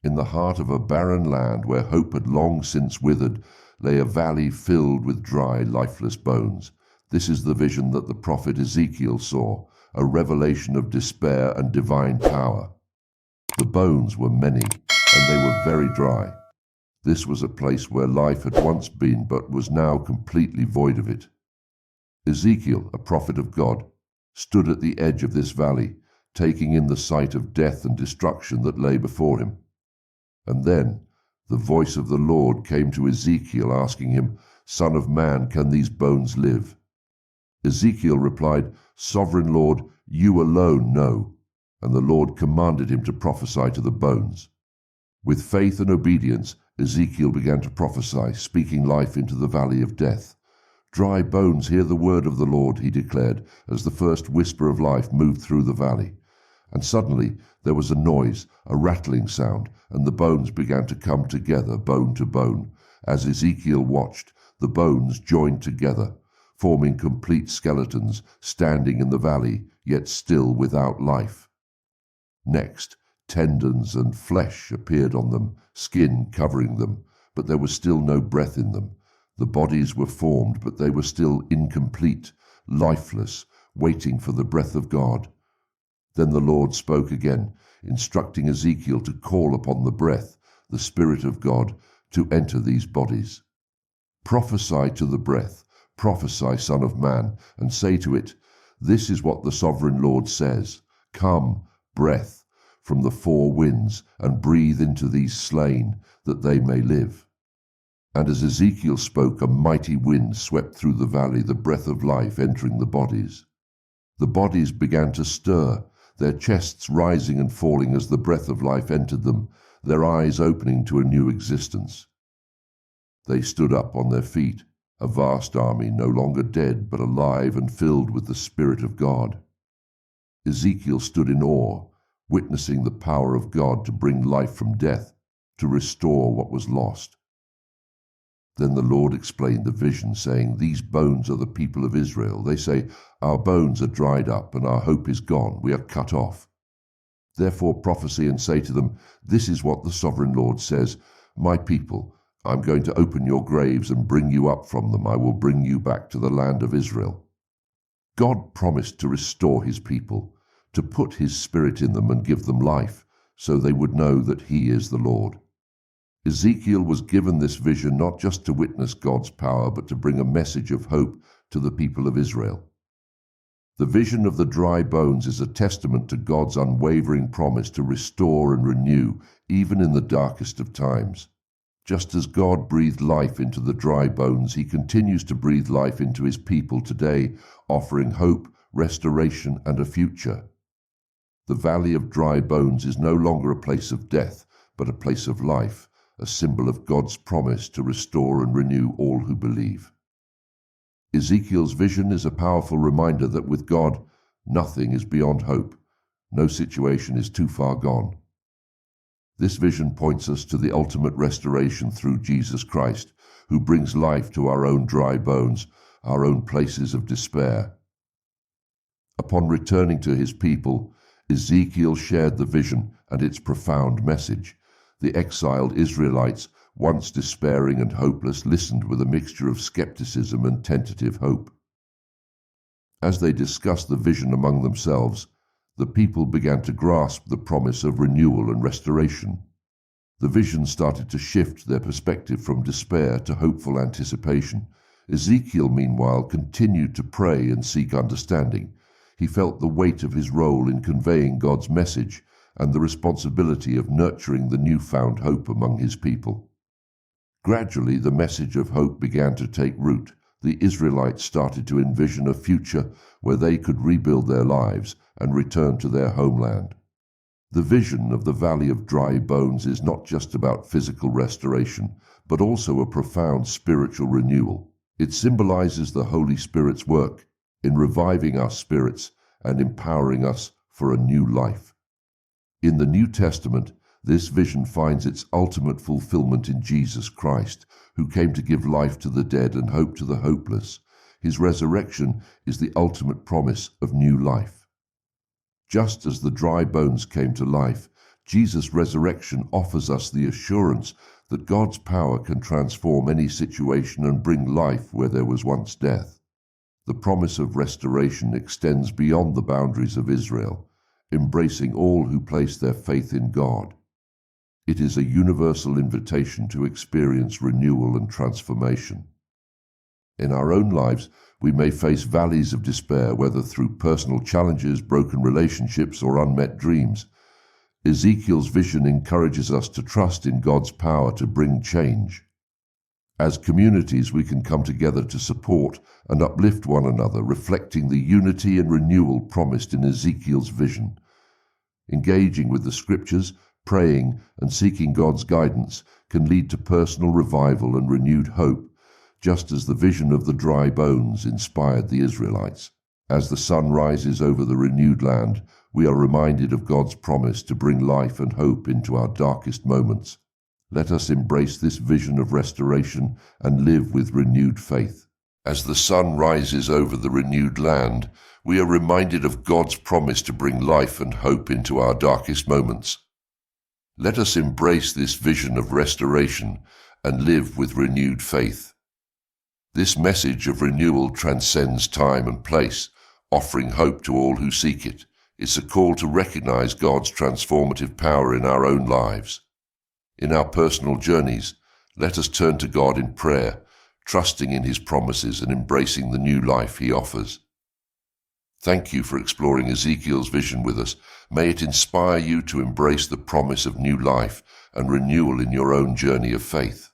In the heart of a barren land where hope had long since withered lay a valley filled with dry, lifeless bones. This is the vision that the prophet Ezekiel saw, a revelation of despair and divine power. The bones were many, and they were very dry. This was a place where life had once been, but was now completely void of it. Ezekiel, a prophet of God, stood at the edge of this valley, taking in the sight of death and destruction that lay before him. And then the voice of the Lord came to Ezekiel, asking him, "Son of man, can these bones live?" Ezekiel replied, "Sovereign Lord, you alone know." And the Lord commanded him to prophesy to the bones. With faith and obedience, Ezekiel began to prophesy, speaking life into the valley of death. "Dry bones, hear the word of the Lord," he declared, as the first whisper of life moved through the valley. And suddenly there was a noise, a rattling sound, and the bones began to come together, bone to bone. As Ezekiel watched, the bones joined together, forming complete skeletons, standing in the valley, yet still without life. Next, tendons and flesh appeared on them, skin covering them, but there was still no breath in them. The bodies were formed, but they were still incomplete, lifeless, waiting for the breath of God. Then the Lord spoke again, instructing Ezekiel to call upon the breath, the Spirit of God, to enter these bodies. "Prophesy to the breath, prophesy, Son of man, and say to it, this is what the Sovereign Lord says. Come, breath, from the four winds, and breathe into these slain, that they may live." And as Ezekiel spoke, a mighty wind swept through the valley, the breath of life entering the bodies. The bodies began to stir, their chests rising and falling as the breath of life entered them, their eyes opening to a new existence. They stood up on their feet, a vast army, no longer dead, but alive and filled with the Spirit of God. Ezekiel stood in awe, witnessing the power of God to bring life from death, to restore what was lost. Then the Lord explained the vision, saying, "These bones are the people of Israel. They say, 'Our bones are dried up, and our hope is gone. We are cut off.' Therefore prophesy and say to them, 'This is what the Sovereign Lord says. My people, I'm going to open your graves and bring you up from them. I will bring you back to the land of Israel.'" God promised to restore his people, to put his Spirit in them and give them life, so they would know that he is the Lord. Ezekiel was given this vision not just to witness God's power, but to bring a message of hope to the people of Israel. The vision of the dry bones is a testament to God's unwavering promise to restore and renew, even in the darkest of times. Just as God breathed life into the dry bones, he continues to breathe life into his people today, offering hope, restoration, and a future. The valley of dry bones is no longer a place of death, but a place of life, a symbol of God's promise to restore and renew all who believe. Ezekiel's vision is a powerful reminder that with God, nothing is beyond hope. No situation is too far gone. This vision points us to the ultimate restoration through Jesus Christ, who brings life to our own dry bones, our own places of despair. Upon returning to his people, Ezekiel shared the vision and its profound message. The exiled Israelites, once despairing and hopeless, listened with a mixture of skepticism and tentative hope. As they discussed the vision among themselves, the people began to grasp the promise of renewal and restoration. The vision started to shift their perspective from despair to hopeful anticipation. Ezekiel, meanwhile, continued to pray and seek understanding. He felt the weight of his role in conveying God's message and the responsibility of nurturing the newfound hope among his people. Gradually, the message of hope began to take root. The Israelites started to envision a future where they could rebuild their lives and return to their homeland. The vision of the Valley of Dry Bones is not just about physical restoration, but also a profound spiritual renewal. It symbolizes the Holy Spirit's work in reviving our spirits and empowering us for a new life. In the New Testament, this vision finds its ultimate fulfillment in Jesus Christ, who came to give life to the dead and hope to the hopeless. His resurrection is the ultimate promise of new life. Just as the dry bones came to life, Jesus' resurrection offers us the assurance that God's power can transform any situation and bring life where there was once death. The promise of restoration extends beyond the boundaries of Israel, embracing all who place their faith in God. It is a universal invitation to experience renewal and transformation. In our own lives, we may face valleys of despair, whether through personal challenges, broken relationships, or unmet dreams. Ezekiel's vision encourages us to trust in God's power to bring change. As communities, we can come together to support and uplift one another, reflecting the unity and renewal promised in Ezekiel's vision. Engaging with the Scriptures, praying, and seeking God's guidance can lead to personal revival and renewed hope, just as the vision of the dry bones inspired the Israelites. As the sun rises over the renewed land, we are reminded of God's promise to bring life and hope into our darkest moments. Let us embrace this vision of restoration and live with renewed faith. As the sun rises over the renewed land, we are reminded of God's promise to bring life and hope into our darkest moments. Let us embrace this vision of restoration and live with renewed faith. This message of renewal transcends time and place, offering hope to all who seek it. It's a call to recognize God's transformative power in our own lives. In our personal journeys, let us turn to God in prayer, trusting in His promises and embracing the new life He offers. Thank you for exploring Ezekiel's vision with us. May it inspire you to embrace the promise of new life and renewal in your own journey of faith.